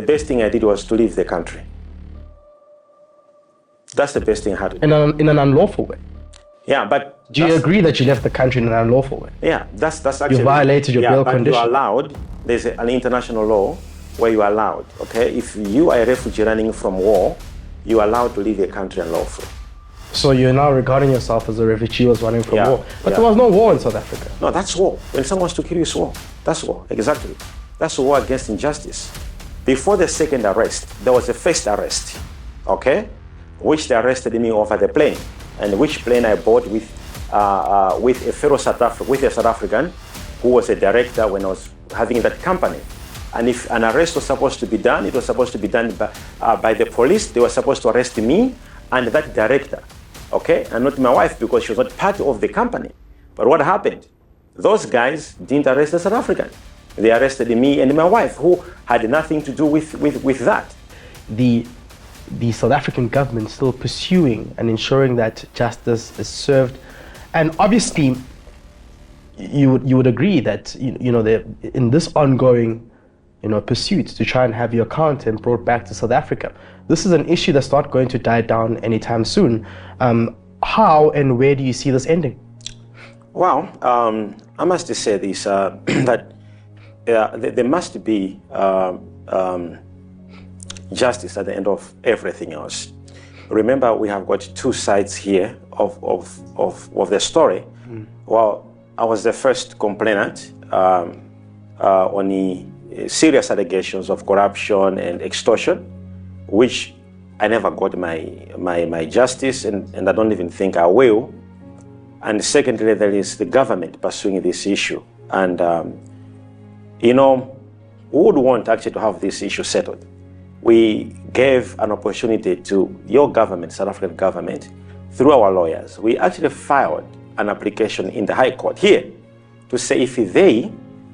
the best thing I did was to leave the country. That's the best thing I had to do. In an unlawful way? Yeah, but... Do you agree that you left the country in an unlawful way? Yeah, that's actually... You violated your bail condition. You are allowed, there's an international law where you are allowed, okay? If you are a refugee running from war, you are allowed to leave the country unlawfully. So you're now regarding yourself as a refugee who was running from war. But there was no war in South Africa. No, that's war. When someone wants to kill you, it's war. That's war, exactly. That's war against injustice. Before the second arrest, there was a first arrest, okay? Which they arrested me over the plane, and which plane I bought with a fellow South African who was a director when I was having that company. And if an arrest was supposed to be done, it was supposed to be done by the police. They were supposed to arrest me and that director, okay? And not my wife, because she was not part of the company. But what happened? Those guys didn't arrest the South African. They arrested me and my wife, who had nothing to do with that. The South African government still pursuing and ensuring that justice is served. And obviously, you would agree that in this ongoing pursuit to try and have your content brought back to South Africa, this is an issue that's not going to die down anytime soon. How and where do you see this ending? Well, I must say this, that there must be justice at the end of everything else. Remember, we have got two sides here of the story. Well, I was the first complainant on the serious allegations of corruption and extortion, which I never got my justice, and I don't even think I will. And secondly, there is the government pursuing this issue. And, we would want actually to have this issue settled. We gave an opportunity to your government, South African government, through our lawyers. We actually filed an application in the High Court here to say if they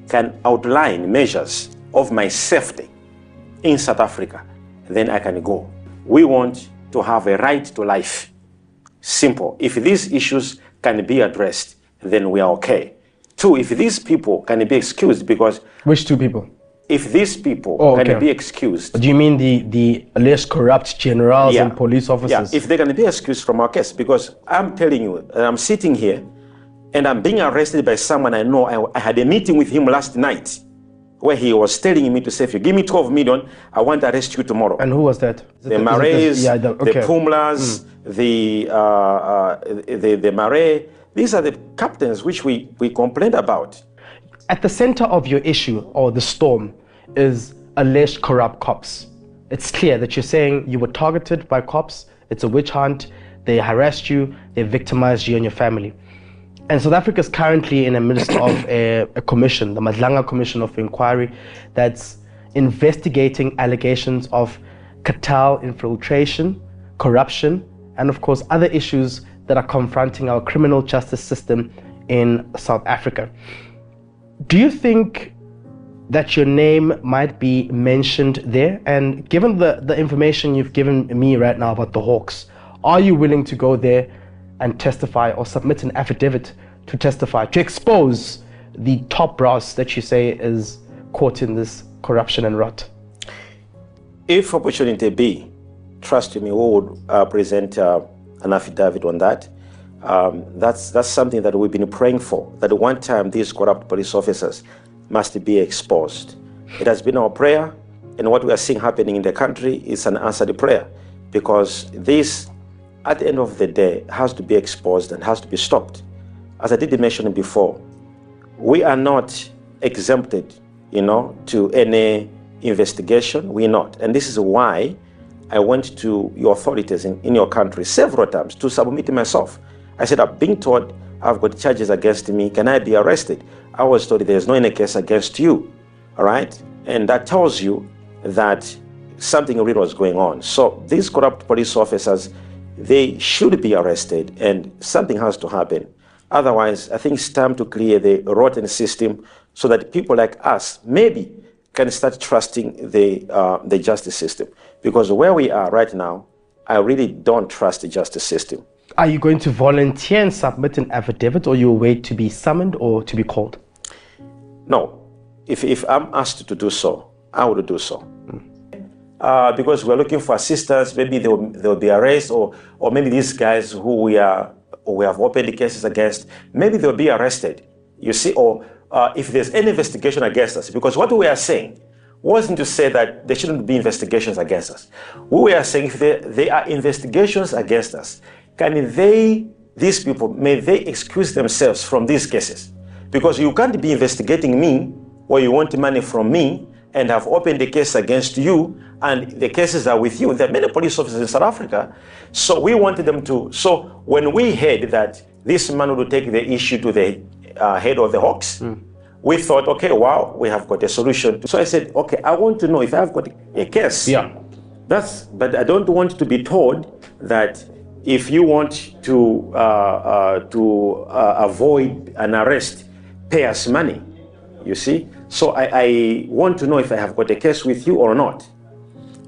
can outline measures of my safety in South Africa, then I can go. We want to have a right to life. Simple. If these issues can be addressed, then we are okay. Two, if these people can be excused, because... Which two people? If these people can be excused... Do you mean the less corrupt generals and police officers? Yeah, if they can be excused from our case, because I'm telling you, I'm sitting here and I'm being arrested by someone I know. I had a meeting with him last night where he was telling me to say, if you give me 12 million, I want to arrest you tomorrow. And who was that? The Marays, the Pumlas, the Marais. These are the captains which we complained about. At the center of your issue, or the storm, is alleged corrupt cops. It's clear that you're saying you were targeted by cops. It's a witch hunt. They harassed you. They victimized you and your family. And South Africa is currently in the midst of a commission, the Madlanga Commission of Inquiry, that's investigating allegations of cartel infiltration, corruption, and of course other issues that are confronting our criminal justice system in South Africa. Do you think that your name might be mentioned there? And given the information you've given me right now about the Hawks, are you willing to go there and testify or submit an affidavit to testify, to expose the top brass that you say is caught in this corruption and rot? If opportunity be, trust me, we would present an affidavit on that. That's something that we've been praying for, that one time these corrupt police officers must be exposed. It has been our prayer, and what we are seeing happening in the country is an answered prayer, because this, at the end of the day, has to be exposed and has to be stopped. As I did mention before, we are not exempted, to any investigation. We're not. And this is why I went to your authorities in your country several times to submit myself. I said, I'm being told I've got charges against me. Can I be arrested? I was told there's no any case against you. All right? And that tells you that something real was going on. So these corrupt police officers, they should be arrested, and something has to happen. Otherwise, I think it's time to clear the rotten system so that people like us maybe can start trusting the justice system. Because where we are right now, I really don't trust the justice system. Are you going to volunteer and submit an affidavit, or you will wait to be summoned or to be called? No. If I'm asked to do so, I will do so. because we're looking for assistance. Maybe they'll be arrested, or maybe these guys who we have opened cases against, maybe they'll be arrested. You see, or if there's any investigation against us, because what we are saying wasn't to say that there shouldn't be investigations against us. We were saying if there are investigations against us, these people, may they excuse themselves from these cases? Because you can't be investigating me or you want money from me and have opened a case against you and the cases are with you. There are many police officers in South Africa. So we wanted them to, so when we heard that this man would take the issue to the head of the Hawks, we thought, okay, wow, we have got a solution. So I said, okay, I want to know if I've got a case. Yeah. But I don't want to be told that if you want to avoid an arrest, pay us money, you see? So I want to know if I have got a case with you or not.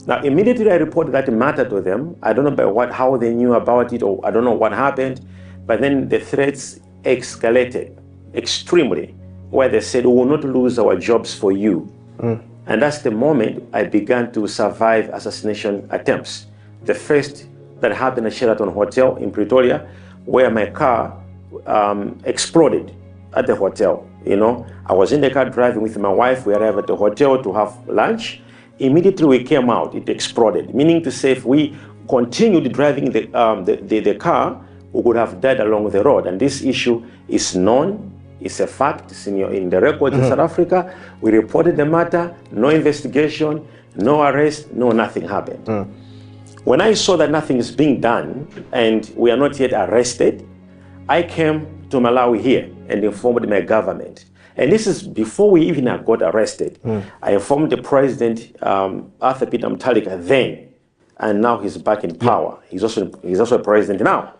Now, immediately I reported that matter to them. I don't know how they knew about it, or I don't know what happened, but then the threats escalated extremely, where they said, we will not lose our jobs for you. And that's the moment I began to survive assassination attempts. The first that happened at Sheraton Hotel in Pretoria, where my car exploded at the hotel. You know, I was in the car driving with my wife. We arrived at the hotel to have lunch. Immediately we came out, it exploded. Meaning to say, if we continued driving the car, we would have died along the road. And this issue is known. It's a fact. It's in the records in South Africa. We reported the matter. No investigation, no arrest, nothing happened. When I saw that nothing is being done and we are not yet arrested, I came to Malawi here and informed my government. And this is before we even got arrested. I informed the president, Arthur Peter Mutharika, then, and now he's back in power. He's also a president now.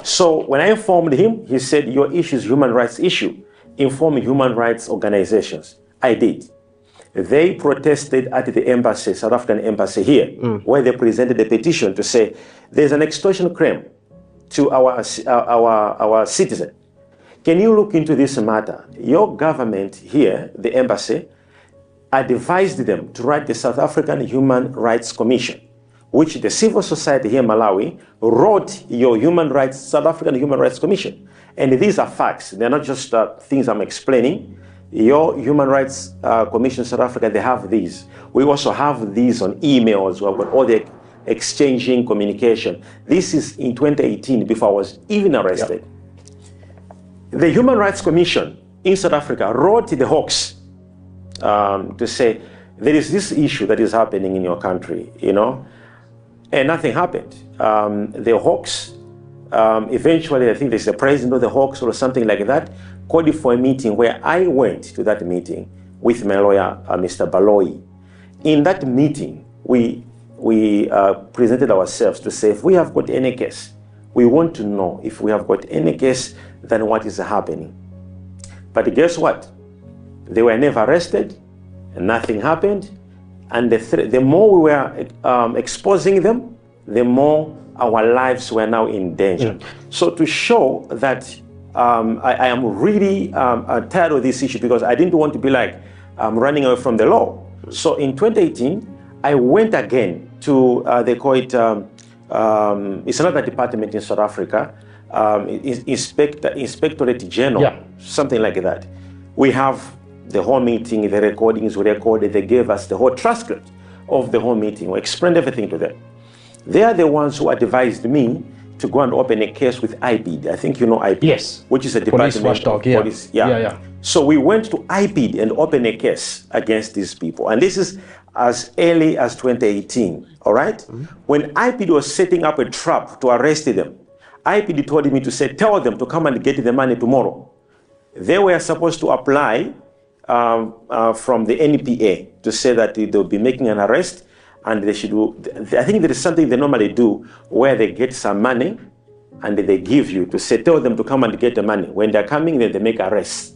So when I informed him, he said, your issue is human rights issue. Inform human rights organizations. I did. They protested at the embassy, South African embassy here, where they presented a petition to say, there's an extortion claim to our citizen. Can you look into this matter? Your government here, the embassy, advised them to write the South African Human Rights Commission, which the civil society here in Malawi wrote your South African Human Rights Commission. And these are facts. They're not just things I'm explaining. Your Human Rights Commission in South Africa, they have these. We also have these on emails. We've got all the exchanging communication. This is in 2018, before I was even arrested. The Human Rights Commission in South Africa wrote the Hawks to say, there is this issue that is happening in your country, you know, and nothing happened. The Hawks, eventually, I think there's the president of the Hawks or something like that, called for a meeting where I went to that meeting with my lawyer, Mr. Baloyi. In that meeting, we presented ourselves to say, if we have got any case, we want to know if we have got any case than what is happening. But guess what? They were never arrested, and nothing happened. And the more we were exposing them, the more our lives were now in danger. So to show that I am really tired of this issue, because I didn't want to be like running away from the law. So in 2018, I went again to, they call it, it's another department in South Africa, Inspectorate General, something like that. We have the whole meeting, the recordings we recorded, they gave us the whole transcript of the whole meeting. We explained everything to them. They are the ones who advised me to go and open a case with IPID. I think you know IPID. Yes. Which is a department police watchdog, of police. So we went to IPID and opened a case against these people. And this is as early as 2018, all right? When IPID was setting up a trap to arrest them, IPID told me to say, tell them to come and get the money tomorrow. They were supposed to apply from the NPA to say that they'll be making an arrest, and they should do, I think there is something they normally do where they get some money and they give you to say, tell them to come and get the money. When they're coming, then they make arrests.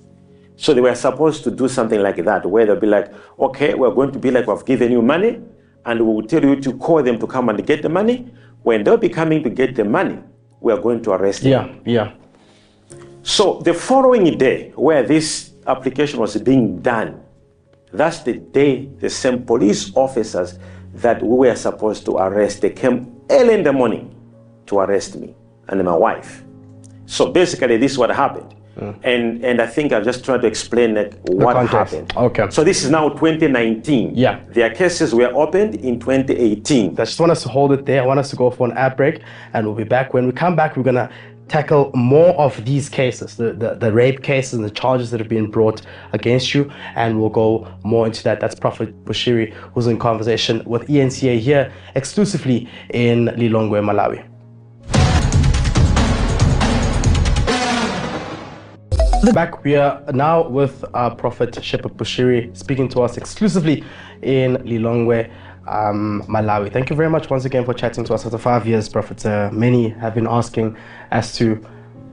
So they were supposed to do something like that, where they'll be like, okay, we're going to be like, we've given you money, and we will tell you to call them to come and get the money. When they'll be coming to get the money, we are going to arrest them. So the following day, where this application was being done, that's the day the same police officers that we were supposed to arrest. They came early in the morning to arrest me and my wife. So basically, this is what happened. And I think I'm just trying to explain what happened. Okay. So this is now 2019. Yeah. Their cases were opened in 2018. I just want us to hold it there. I want us to go for an ad break, and we'll be back. When we come back, we're going to tackle more of these cases, the rape cases and the charges that have been brought against you, and we'll go more into that. That's Prophet Bushiri, who's in conversation with ENCA here exclusively in Lilongwe, Malawi. Back, we are now with Prophet Shepherd Bushiri speaking to us exclusively in Lilongwe, Malawi. Thank you very much once again for chatting to us after 5 years, Prophet. Many have been asking as to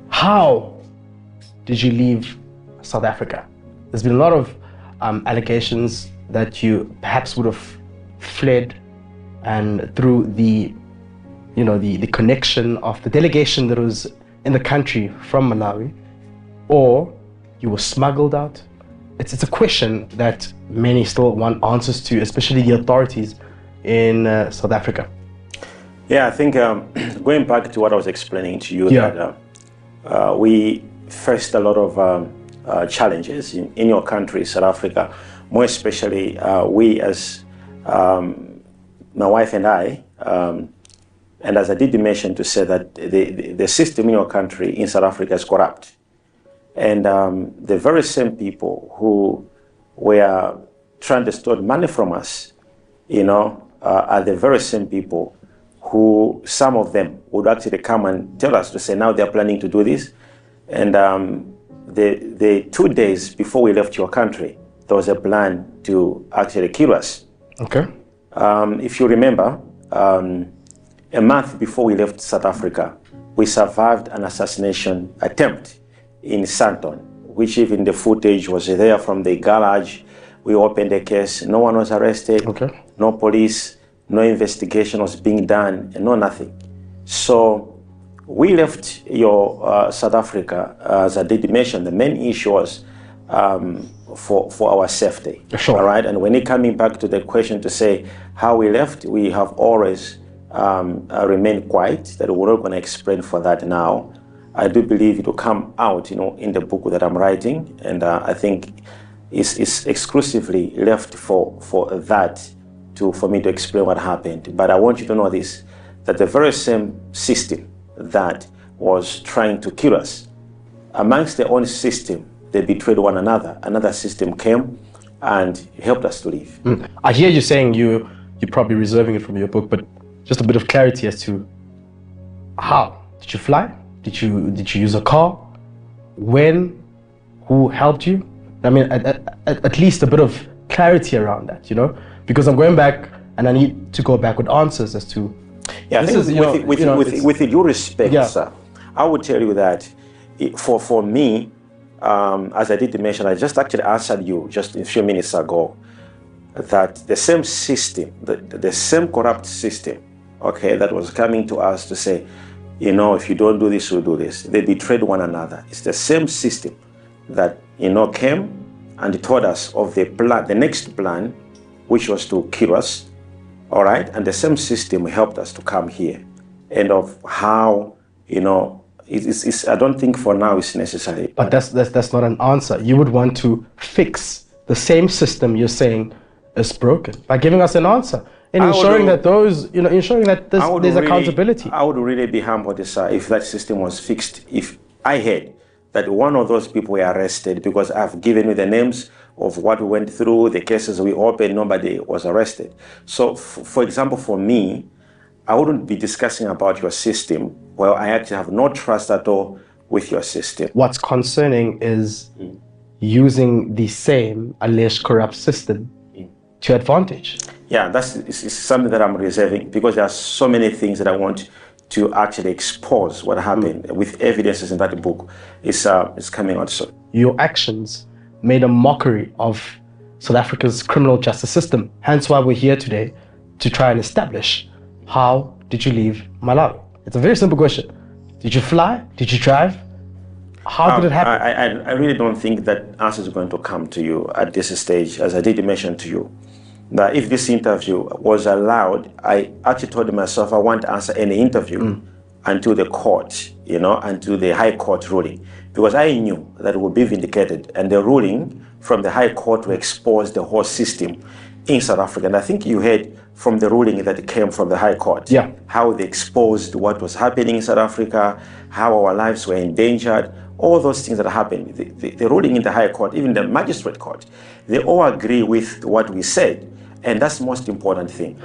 how did you leave South Africa? There's been a lot of allegations that you perhaps would have fled, and through the connection of the delegation that was in the country from Malawi, or you were smuggled out. It's a question that many still want answers to, especially the authorities in South Africa. Yeah, I think going back to what I was explaining to you, that we faced a lot of challenges in your country, South Africa, more especially we as my wife and I, and as I did mention to say that the system in your country, in South Africa, is corrupt. And the very same people who were trying to steal money from us, are the very same people who, some of them would actually come and tell us to say now they're planning to do this. And the 2 days before we left your country, there was a plan to actually kill us. Okay. If you remember, a month before we left South Africa, we survived an assassination attempt in Santon, which even the footage was there from the garage. We opened the case, no one was arrested, no police, no investigation was being done, and no nothing. So we left your South Africa, as I did mention, the main issue was for our safety. Sure. All right, and when it coming back to the question to say how we left, we have always remained quiet, that we're not going to explain for that now. I do believe it will come out, in the book that I'm writing, and I think it's exclusively left for that for me to explain what happened. But I want you to know this, that the very same system that was trying to kill us, amongst their own system, they betrayed one another. Another system came and helped us to leave. I hear you saying you're probably reserving it from your book, but just a bit of clarity as to how did you fly? Did you use a car? When? Who helped you? I mean, at least a bit of clarity around that, because I'm going back and I need to go back with answers as to. Yeah, I think with due respect, sir, I would tell you that for me, as I did mention, I just actually answered you just a few minutes ago that the same system, the same corrupt system, that was coming to us to say, if you don't do this, we'll do this. They betrayed one another. It's the same system that, came and told us of the plan, the next plan, which was to kill us, all right? And the same system helped us to come here. And of how, it's I don't think for now it's necessary. But that's not an answer. You would want to fix the same system you're saying is broken by giving us an answer. And ensuring that there's accountability. I would really be humbled, sir, if that system was fixed. If I heard that one of those people were arrested, because I've given you the names of what we went through, the cases we opened, nobody was arrested. So, for example, for me, I wouldn't be discussing about your system. Well, I actually have no trust at all with your system. What's concerning is using the same alleged corrupt system to advantage. Yeah, it's something that I'm reserving, because there are so many things that I want to actually expose what happened with evidences in that book. It's coming out soon. Your actions made a mockery of South Africa's criminal justice system. Hence why we're here today to try and establish, how did you leave Malawi? It's a very simple question. Did you fly? Did you drive? How did it happen? I really don't think that answer is going to come to you at this stage. As I did mention to you, that if this interview was allowed, I actually told myself I won't answer any interview until the court, until the High Court ruling, because I knew that it would be vindicated, and the ruling from the High Court will expose the whole system in South Africa. And I think you heard from the ruling that came from the High Court, how they exposed what was happening in South Africa, how our lives were endangered, all those things that happened. The ruling in the High Court, even the Magistrate Court, they all agree with what we said, and that's the most important thing.